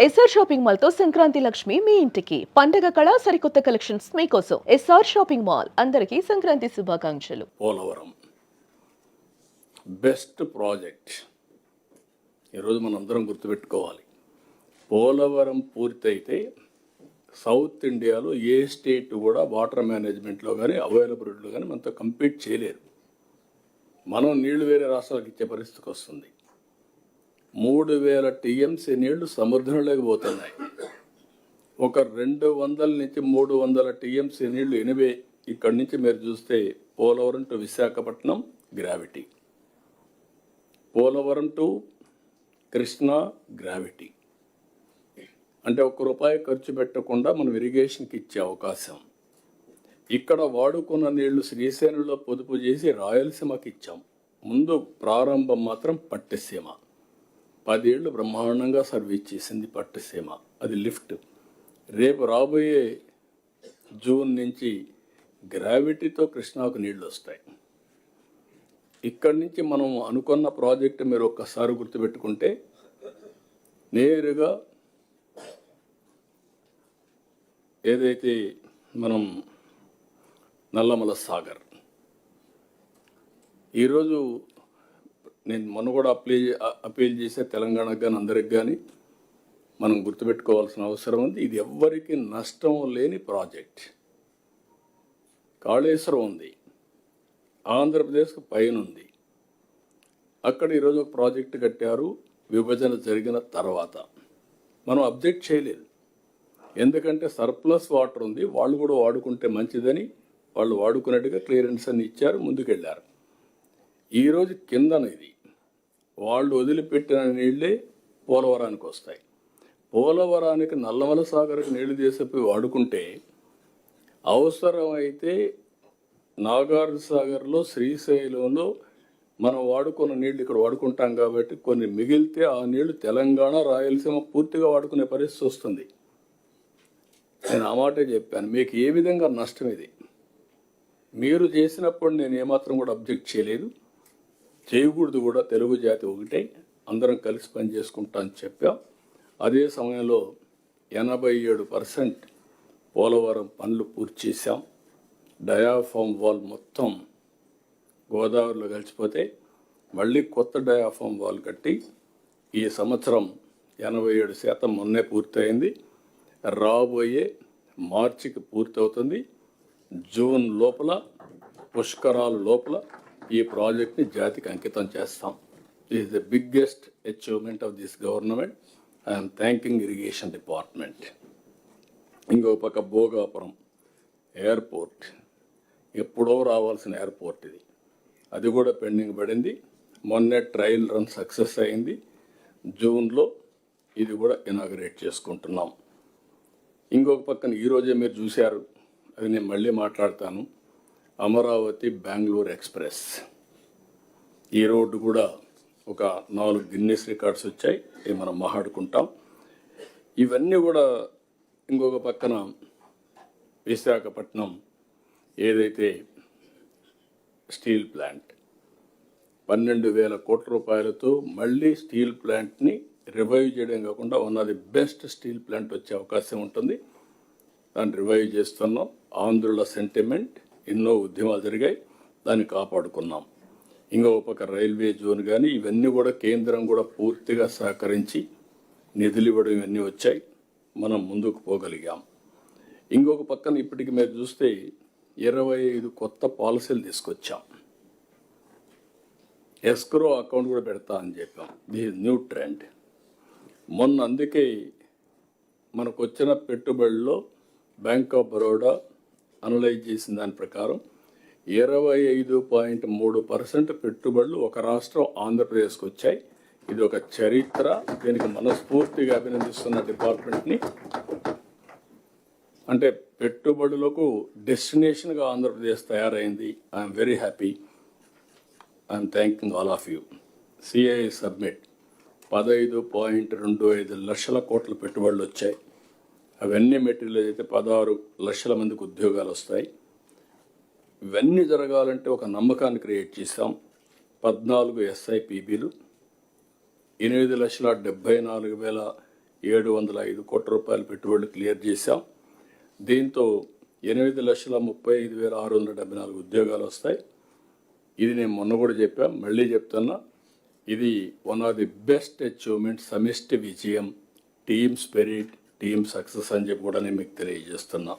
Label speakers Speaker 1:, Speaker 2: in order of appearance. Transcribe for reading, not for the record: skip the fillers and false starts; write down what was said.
Speaker 1: SR shopping mall తో సంక్రాంతి లక్ష్మి మీ ఇంటికి పండగ కళ సరికొత్త కలెక్షన్స్ మీకోసం ఎస్ఆర్ షాపింగ్ మాల్ అందరికీ సంక్రాంతి శుభాకాంక్షలు.
Speaker 2: పోలవరం బెస్ట్ ప్రాజెక్ట్ ఈరోజు మనందరం గుర్తుపెట్టుకోవాలి. పోలవరం పూర్తయితే సౌత్ ఇండియాలో ఏ స్టేట్ కూడా వాటర్ మేనేజ్మెంట్లో కానీ అవైలబిలిటీలో కానీ మనతో కంపీట్ చేయలేరు. మనం నీళ్లు వేరే రాష్ట్రాలకు ఇచ్చే పరిస్థితికి వస్తుంది. 3000 టీఎంసీ నీళ్లు సముద్రంలోకి పోతున్నాయి. ఒక 200 నుంచి 300 టీఎంసీ నీళ్లు ఎనివే ఇక్కడి నుంచి మీరు చూస్తే Polavaram to Visakhapatnam gravity, Polavaram to Krishna gravity. అంటే ₹1 ఖర్చు పెట్టకుండా మనం ఇరిగేషన్కి ఇచ్చే అవకాశం. ఇక్కడ వాడుకున్న నీళ్లు శ్రీశైలంలో పొదుపు చేసి రాయలసీమకి ఇచ్చాం. ముందు ప్రారంభం మాత్రం పట్టిసీమ 10 ఏళ్ళు బ్రహ్మాండంగా సర్వీస్ చేసింది పట్టిసీమ. అది లిఫ్ట్. రేపు రాబోయే జూన్ నుంచి గ్రావిటీతో కృష్ణాకు నీళ్లు వస్తాయి. ఇక్కడి నుంచి మనం అనుకున్న ప్రాజెక్టు మీరు ఒక్కసారి గుర్తుపెట్టుకుంటే నేరుగా ఏదైతే మనం నల్లమల సాగర్ ఈరోజు నేను మొన్న కూడా అపీల్ చేసే తెలంగాణకు కానీ అందరికి కానీ మనం గుర్తుపెట్టుకోవాల్సిన అవసరం ఉంది. ఇది ఎవ్వరికి నష్టం లేని ప్రాజెక్ట్. కాళేశ్వరం ఉంది, ఆంధ్రప్రదేశ్కి పైన ఉంది. అక్కడ ఈరోజు ఒక ప్రాజెక్టు కట్టారు. విభజన జరిగిన తర్వాత మనం అబ్జెక్ట్ చేయలేదు. ఎందుకంటే సర్ప్లస్ వాటర్ ఉంది, వాళ్ళు కూడా వాడుకుంటే మంచిదని వాళ్ళు వాడుకున్నట్టుగా క్లియరెన్స్ అని ఇచ్చారు, ముందుకెళ్ళారు. ఈరోజు కిందన ఇది వాళ్ళు వదిలిపెట్టిన నీళ్ళే పోలవరానికి వస్తాయి. పోలవరానికి నల్లమల సాగర్కి నీళ్లు తీసిపోయి వాడుకుంటే అవసరమైతే నాగార్జున సాగర్లో శ్రీశైలంలో మనం వాడుకున్న నీళ్ళు ఇక్కడ వాడుకుంటాం కాబట్టి కొన్ని మిగిలితే ఆ నీళ్లు తెలంగాణ రాయలసీమ పూర్తిగా వాడుకునే పరిస్థితి వస్తుంది. నేను ఆ మాటే చెప్పాను. మీకు ఏ విధంగా నష్టం ఇది మీరు చేసినప్పుడు నేను ఏమాత్రం కూడా అబ్జెక్ట్ చేయలేదు, చేయకూడదు కూడా. తెలుగు జాతి ఒకటే, అందరం కలిసి పనిచేసుకుంటా అని చెప్పాం. అదే సమయంలో 87% పోలవరం పనులు పూర్తి చేశాం. డయాఫామ్ వాల్ మొత్తం గోదావరిలో కలిసిపోతే మళ్ళీ కొత్త డయాఫామ్ వాల్ కట్టి ఈ సంవత్సరం 87% మొన్నే పూర్తయింది. రాబోయే మార్చికి పూర్తవుతుంది. జూన్ లోపల పుష్కరాల లోపల ఈ ప్రాజెక్ట్ని జాతికి అంకితం చేస్తాం. This the biggest achievement of this government. I'm thanking irrigation department. ఇంకో పక్క భోగాపురం ఎయిర్పోర్ట్, ఎప్పుడో రావాల్సిన ఎయిర్పోర్ట్ ఇది, అది కూడా పెండింగ్ పడింది. మొన్నే ట్రయల్ రన్ సక్సెస్ అయింది. జూన్లో ఇది కూడా ఇనాగరేట్ చేసుకుంటున్నాం. ఇంకొక పక్కన ఈరోజే మీరు చూశారు, అది నేను మళ్ళీ మాట్లాడతాను, అమరావతి బెంగళూరు ఎక్స్ప్రెస్. ఈ రోడ్డు కూడా ఒక 4 గిన్నెస్ రికార్డ్స్ వచ్చాయి, ఇవి మనం మాట్లాడుకుంటాం. ఇవన్నీ కూడా ఇంకొక పక్కన విశాఖపట్నం ఏదైతే స్టీల్ ప్లాంట్ 12,000 కోట్ల రూపాయలతో మళ్ళీ స్టీల్ ప్లాంట్ని రివైవ్ చేయడం కాకుండా ఉన్నది బెస్ట్ స్టీల్ ప్లాంట్ వచ్చే అవకాశం ఉంటుంది. దాన్ని రివైవ్ చేస్తున్నాం. ఆంధ్రుల సెంటిమెంట్, ఎన్నో ఉద్యమాలు జరిగాయి, దాన్ని కాపాడుకున్నాం. ఇంకొక పక్క రైల్వే జోన్ కానీ ఇవన్నీ కూడా కేంద్రం కూడా పూర్తిగా సహకరించి నిధులు ఇవ్వడం ఇవన్నీ వచ్చాయి, మనం ముందుకు పోగలిగాం. ఇంకొక పక్కన ఇప్పటికి మీరు చూస్తే 25 కొత్త పాలసీలు తీసుకొచ్చాం. ఎస్క్రో అకౌంట్ కూడా పెడతా అని చెప్పాం. This is new trend. మొన్న అందుకే మనకు వచ్చిన పెట్టుబడుల్లో బ్యాంక్ ఆఫ్ బరోడా అనలైజ్ చేసిన దాని ప్రకారం 25.3% పెట్టుబడులు ఒక రాష్ట్రం ఆంధ్రప్రదేశ్కి వచ్చాయి. ఇది ఒక చరిత్ర. దీనికి మనస్ఫూర్తిగా అభినందిస్తున్న డిపార్ట్మెంట్ని. అంటే పెట్టుబడులకు డెస్టినేషన్గా ఆంధ్రప్రదేశ్ తయారైంది. I'm very happy. I'm thanking all of you. CI submit 15.25 లక్షల కోట్ల పెట్టుబడులు వచ్చాయి. అవన్నీ మెటీరియల్ అయితే 16 లక్షల మందికి ఉద్యోగాలు వస్తాయి. ఇవన్నీ జరగాలంటే ఒక నమ్మకాన్ని క్రియేట్ చేశాం. 14 SIPBలు, 8,74,000 705 కోట్ల రూపాయల పెట్టుబడులు క్లియర్ చేశాం. దీంతో 8,35,674 ఉద్యోగాలు వస్తాయి. ఇది నేను మొన్న కూడా చెప్పా, మళ్ళీ చెప్తున్నా, ఇది one of the best achievement, సమిష్టి విజయం, టీమ్ స్పిరిట్, టీమ్ సక్సెస్ అని చెప్పి కూడా నేను మీకు తెలియజేస్తున్నా.